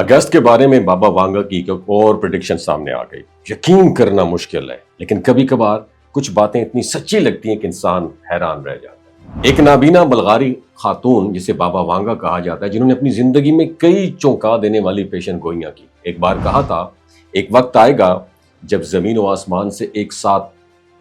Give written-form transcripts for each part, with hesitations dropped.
अगस्त के बारे में बाबा वांगा की एक और प्रेडिक्शन सामने आ गई। यकीन करना मुश्किल है, लेकिन कभी कभार कुछ बातें इतनी सच्ची लगती हैं कि इंसान हैरान रह जाता है। एक नाबीना बल्गारी खातून, जिसे बाबा वांगा कहा जाता है, जिन्होंने अपनी जिंदगी में कई चौंका देने वाली पेशन गोइयां की, एक बार कहा था, एक वक्त आएगा जब जमीन और आसमान से एक साथ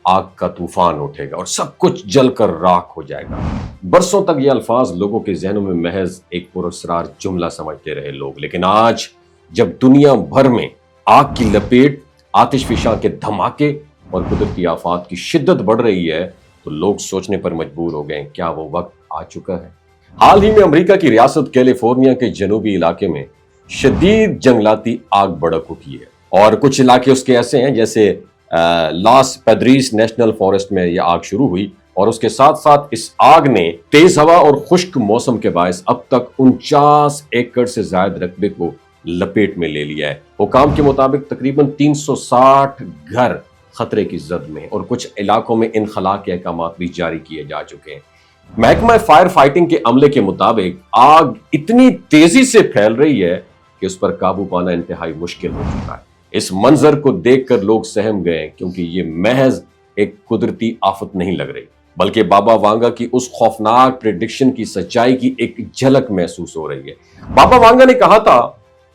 आग का तूफान उठेगा और सब कुछ जलकर राख हो जाएगा। बरसों तक ये अल्फाज लोगों के जहनों में महज एक पुरस्कार जुमला समझते रहे लोग, लेकिन आज जब दुनिया भर में आग की लपेट, आतिशफिशां के धमाके और कुदरती आफात की शिद्दत बढ़ रही है, तो लोग सोचने पर मजबूर हो गए, क्या वो वक्त आ चुका है। हाल ही में अमेरिका की रियासत कैलिफोर्निया के जनूबी इलाके में शदीद जंगलाती आग भड़क उठी है और कुछ इलाके उसके ऐसे हैं जैसे लॉस पेड्रीस नेशनल फॉरेस्ट में यह आग शुरू हुई और उसके साथ साथ इस आग ने तेज हवा और खुश्क मौसम के बायस अब तक 49 एकड़ से ज्यादा रकबे को लपेट में ले लिया है। हुकाम के मुताबिक तकरीबन 360 घर खतरे की जद में और कुछ इलाकों में इनखला के अहकामात भी जारी किए जा चुके हैं। महकमा फायर फाइटिंग के अमले के मुताबिक आग इतनी तेजी से फैल रही है कि उस पर काबू पाना इंतहाई मुश्किल हो चुका है। इस मंजर को देखकर लोग सहम गए, क्योंकि ये महज एक कुदरती आफत नहीं लग रही, बल्कि बाबा वांगा की उस खौफनाक प्रेडिक्शन की सच्चाई की एक झलक महसूस हो रही है। बाबा वांगा ने कहा था,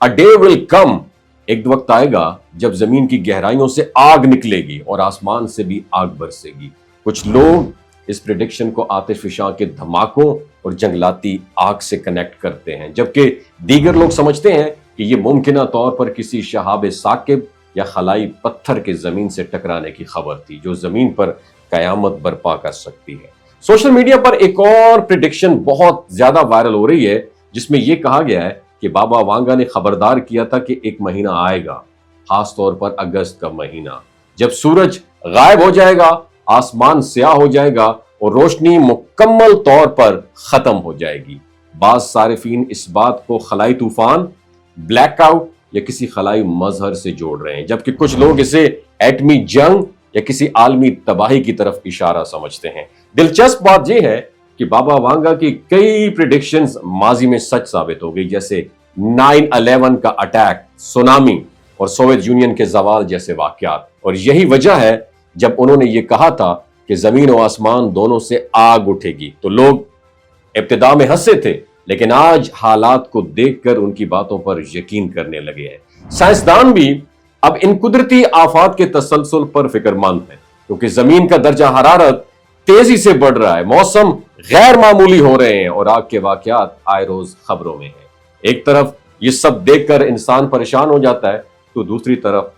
अ डे विल कम, एक वक्त आएगा जब जमीन की गहराइयों से आग निकलेगी और आसमान से भी आग बरसेगी। कुछ लोग इस प्रेडिक्शन को आतिशफिशां के धमाकों और जंगलाती आग से कनेक्ट करते हैं, जबकि दीगर लोग समझते हैं कि यह मुमकिना तौर पर किसी शहाब साकिब या खलाई पत्थर के जमीन से टकराने की खबर थी, जो जमीन पर कयामत बर्पा कर सकती है। सोशल मीडिया पर एक और प्रेडिक्शन बहुत ज्यादा वायरल हो रही है, जिसमें यह कहा गया है कि बाबा वांगा ने खबरदार किया था कि एक महीना आएगा, खास तौर पर अगस्त का महीना, जब सूरज गायब हो जाएगा, आसमान स्याह हो जाएगा और रोशनी मुकम्मल तौर पर खत्म हो जाएगी। बाज सारिफीन इस बात को खलाई तूफान, ब्लैकआउट या किसी खलाई मजहर से जोड़ रहे हैं, जबकि कुछ लोग इसे एटमी जंग या किसी आलमी तबाही की तरफ इशारा समझते हैं। दिलचस्प बात यह है कि बाबा वांगा की कई प्रेडिक्शंस माजी में सच साबित हो गई, जैसे 9/11 का अटैक, सुनामी और सोवियत यूनियन के जवाल जैसे वाकयात। और यही वजह है जब उन्होंने ये कहा था कि जमीन और आसमान दोनों से आग उठेगी, तो लोग इब्तिदा में हंसे थे, लेकिन आज हालात को देखकर उनकी बातों पर यकीन करने लगे हैं। साइंसदान भी अब इन कुदरती आफात के तसलसल पर फिक्रमंद हैं, क्योंकि जमीन का दर्जा हरारत तेजी से बढ़ रहा है, मौसम गैर मामूली हो रहे हैं और आग के वाकयात आए रोज खबरों में हैं। एक तरफ ये सब देखकर इंसान परेशान हो जाता है, तो दूसरी तरफ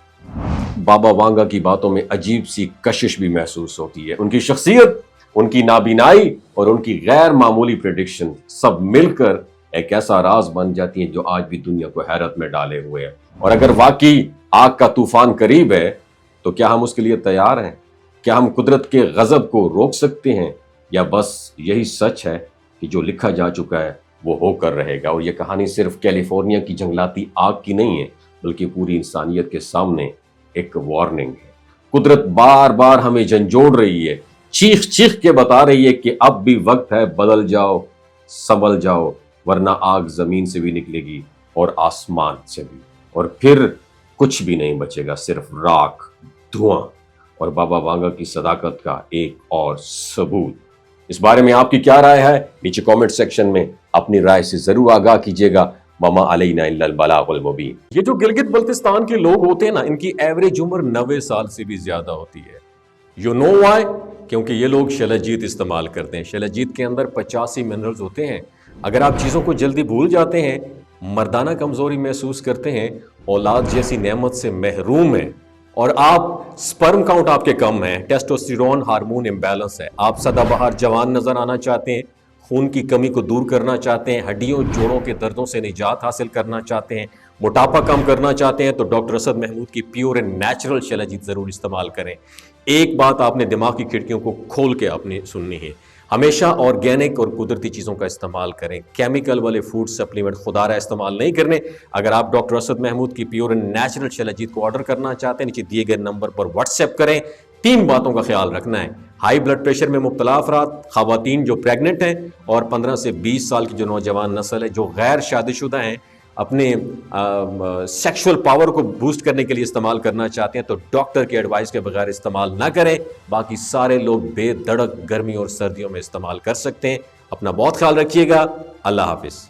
बाबा वांगा की बातों में अजीब सी कशिश भी महसूस होती है। उनकी शख्सियत, उनकी नाबीनाई और उनकी गैर मामूली प्रेडिक्शन सब मिलकर एक ऐसा राज बन जाती है जो आज भी दुनिया को हैरत में डाले हुए है। और अगर वाकई आग का तूफान करीब है, तो क्या हम उसके लिए तैयार हैं? क्या हम कुदरत के गजब को रोक सकते हैं, या बस यही सच है कि जो लिखा जा चुका है वो होकर रहेगा? और ये कहानी सिर्फ कैलिफोर्निया की जंगलाती आग की नहीं है, बल्कि पूरी इंसानियत के सामने एक वार्निंग है। कुदरत बार बार हमें झंझोड़ रही है, चीख चीख के बता रही है कि अब भी वक्त है, बदल जाओ, संभल जाओ, वरना आग जमीन से भी निकलेगी और आसमान से भी, और फिर कुछ भी नहीं बचेगा, सिर्फ राख, धुआं और बाबा वांगा की सदाकत का एक और सबूत। इस बारे में आपकी क्या राय है? नीचे कमेंट सेक्शन में अपनी राय से जरूर आगाह कीजिएगा। वमा अलैना इल्लल बलागुल मुबीन। ये जो गिलगित बल्तिस्तान के लोग होते हैं ना, इनकी एवरेज उम्र 90 साल से भी ज्यादा होती है। You know why? क्योंकि ये लोग शलजीत इस्तेमाल करते हैं। शलजीत के अंदर 85 मिनरल्स होते हैं। अगर आप चीज़ों को जल्दी भूल जाते हैं, मर्दाना कमजोरी महसूस करते हैं, औलाद जैसी नेमत से महरूम हैं, और आप स्पर्म काउंट आपके कम है, टेस्टोस्टेरोन हार्मोन इम्बैलेंस है, आप सदाबहार जवान नजर आना चाहते हैं, खून की कमी को दूर करना चाहते हैं, हड्डियों जोड़ों के दर्दों से निजात हासिल करना चाहते हैं, मोटापा कम करना चाहते हैं, तो डॉक्टर असद महमूद की प्योर एंड नेचुरल शलजीत जरूर इस्तेमाल करें। एक बात आपने दिमाग की खिड़कियों को खोल के अपनी सुननी है, हमेशा ऑर्गेनिक और कुदरती चीज़ों का इस्तेमाल करें। केमिकल वाले फूड सप्लीमेंट खुदारा इस्तेमाल नहीं करने। अगर आप डॉक्टर असद महमूद की प्योर एंड नेचुरल शलजीत को ऑर्डर करना चाहते हैं, नीचे दिए गए नंबर पर व्हाट्सएप करें। 3 बातों का ख्याल रखना है, हाई ब्लड प्रेशर में मुब्तला अफराद, खवातीन जो प्रेग्नेंट हैं, और 15 से 20 साल की जो नौजवान नस्ल है जो गैर शादीशुदा हैं, اپنے سیکشول پاور کو بوسٹ کرنے کے لیے استعمال کرنا چاہتے ہیں تو ڈاکٹر کے ایڈوائس کے بغیر استعمال نہ کریں. باقی سارے لوگ بے دڑک گرمی اور سردیوں میں استعمال کر سکتے ہیں. اپنا بہت خیال رکھیے گا. اللہ حافظ.